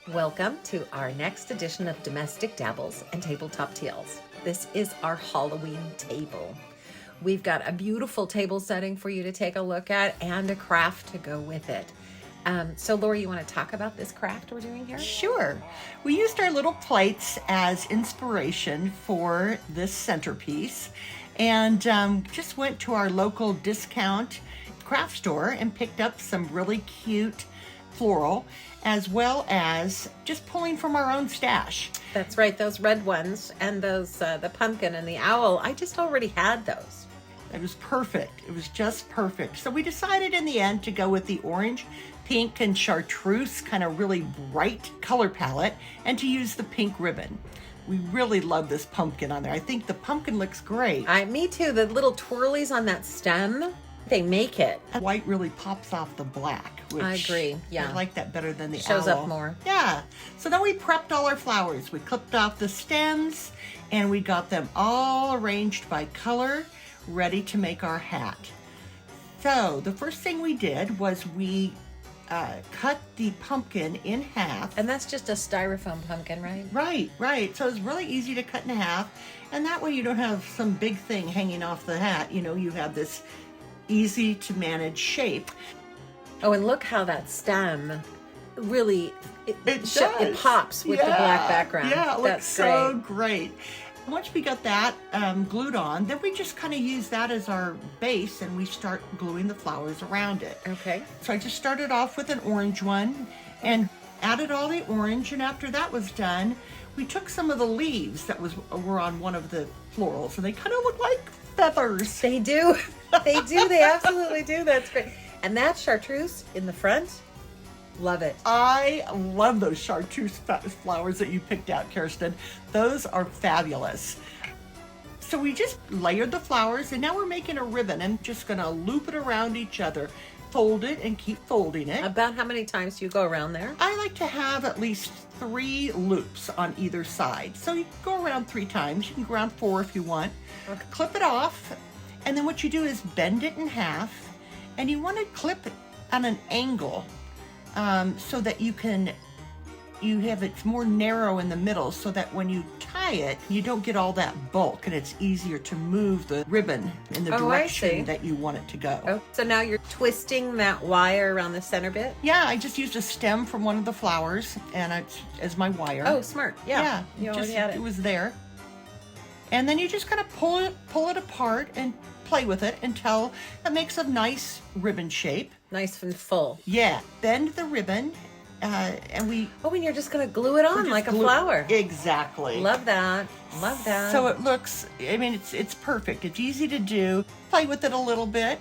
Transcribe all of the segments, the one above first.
Welcome to our next edition of Domestic Dabbles and Tabletop Tales. This is our Halloween table. We've got a beautiful table setting for you to take a look at and a craft to go with it. So Lori, you want to talk about this craft we're doing here? Sure. We used our little plates as inspiration for this centerpiece and just went to our local discount craft store and picked up some really cute floral, as well as just pulling from our own stash. That's right, those red ones and those the pumpkin and the owl. I just already had those. It was perfect. It was just perfect. So we decided in the end to go with the orange, pink, and chartreuse kind of really bright color palette and to use the pink ribbon. We really love this pumpkin on there. I think the pumpkin looks great. Me too. The little twirlies on that stem, they make it. White really pops off the black. Which I agree. Yeah. I like that better than the Shows owl. up more. Yeah. So then we prepped all our flowers. We clipped off the stems and we got them all arranged by color, ready to make our hat. So the first thing we did was we cut the pumpkin in half. And that's just a styrofoam pumpkin, right? Right. So it's really easy to cut in half. And that way you don't have some big thing hanging off the hat. You know, you have this easy to manage shape. Oh, and look how that stem really, it pops with the Yeah. black background. Yeah, it looks That's so great. Once we got that glued on, then we just kind of use that as our base and we start gluing the flowers around it. Okay. So I just started off with an orange one and added all the orange, and after that was done, we took some of the leaves that were on one of the florals, and they kind of look like feathers. They do. They do. They absolutely do. That's great. And that chartreuse in the front, love it. I love those chartreuse flowers that you picked out, Kerstin. Those are fabulous. So we just layered the flowers, and now we're making a ribbon. I'm just going to loop it around each other, fold it, and keep folding it. About how many times do you go around there? I like to have at least 3 loops on either side. So you go around 3 times. You can go around 4 if you want. Okay. Clip it off, and then what you do is bend it in half, and you want to clip it at an angle so that you have it more narrow in the middle, so that when you tie it, you don't get all that bulk, and it's easier to move the ribbon in the direction that you want it to go. Oh, so now you're twisting that wire around the center bit? Yeah, I just used a stem from one of the flowers and as my wire. Oh, smart. Yeah. You already had it. It was there. And then you just kind of pull it apart and play with it until it makes a nice ribbon shape. Nice and full. Yeah, bend the ribbon and we... Oh, and you're just going to glue it on like a flower. Exactly. Love that. Love that. So it looks, I mean, it's perfect. It's easy to do. Play with it a little bit.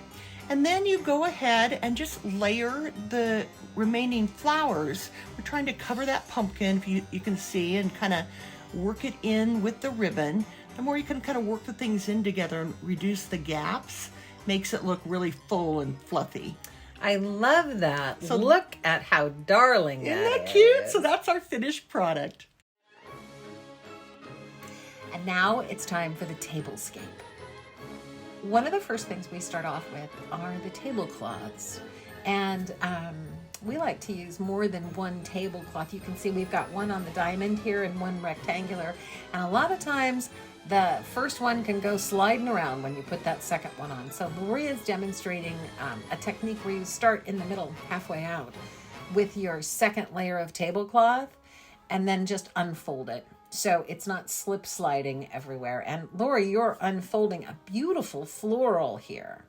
And then you go ahead and just layer the remaining flowers. We're trying to cover that pumpkin, if you can see, and kind of work it in with the ribbon. The more you can kind of work the things in together and reduce the gaps, makes it look really full and fluffy. I love that. So look at how darling that is. Isn't that cute? So that's our finished product. And now it's time for the tablescape. One of the first things we start off with are the tablecloths. And we like to use more than one tablecloth. You can see we've got one on the diamond here and one rectangular. And a lot of times the first one can go sliding around when you put that second one on. So Lori is demonstrating a technique where you start in the middle, halfway out, with your second layer of tablecloth and then just unfold it. So it's not slip sliding everywhere. And Lori, you're unfolding a beautiful floral here.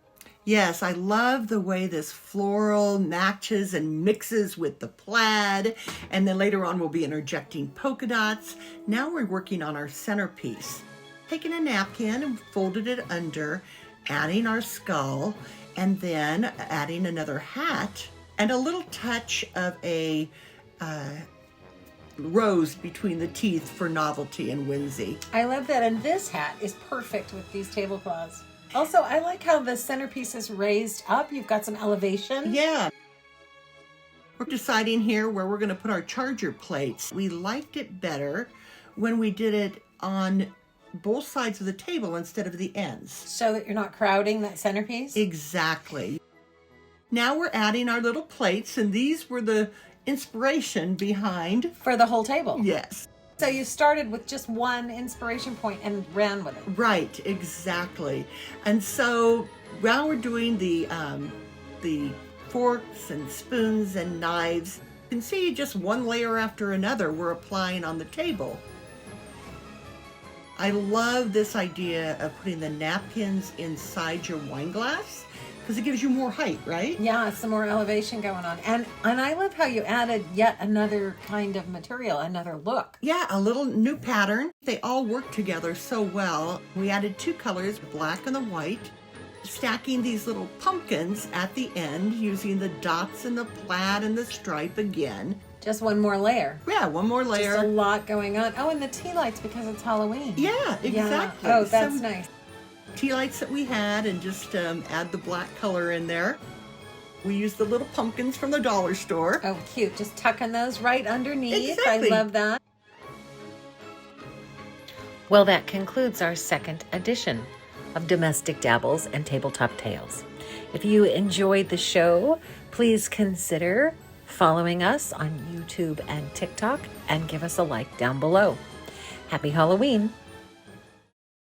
Yes, I love the way this floral matches and mixes with the plaid. And then later on we'll be interjecting polka dots. Now we're working on our centerpiece. Taking a napkin and folded it under, adding our skull, and then adding another hat and a little touch of a rose between the teeth for novelty and whimsy. I love that. And this hat is perfect with these tablecloths. Also, I like how the centerpiece is raised up. You've got some elevation. Yeah. We're deciding here where we're going to put our charger plates. We liked it better when we did it on both sides of the table instead of the ends. So that you're not crowding that centerpiece? Exactly. Now we're adding our little plates, and these were the inspiration behind. For the whole table. Yes. So you started with just one inspiration point and ran with it. Right, exactly. And so while we're doing the forks and spoons and knives, you can see just one layer after another we're applying on the table. I love this idea of putting the napkins inside your wine glass because it gives you more height, right? Yeah, some more elevation going on. And I love how you added yet another kind of material, another look. Yeah, a little new pattern. They all work together so well. We added 2 colors, black and the white, stacking these little pumpkins at the end using the dots and the plaid and the stripe again. Just one more layer. Yeah, one more layer. Just a lot going on. Oh, and the tea lights because it's Halloween. Yeah, exactly. Yeah. Oh, that's nice. Tea lights that we had and just add the black color in there. We used the little pumpkins from the dollar store. Oh, cute. Just tucking those right underneath. Exactly. I love that. Well, that concludes our second edition of Domestic Dabbles and Tabletop Tales. If you enjoyed the show, please consider following us on YouTube and TikTok and give us a like down below. Happy Halloween!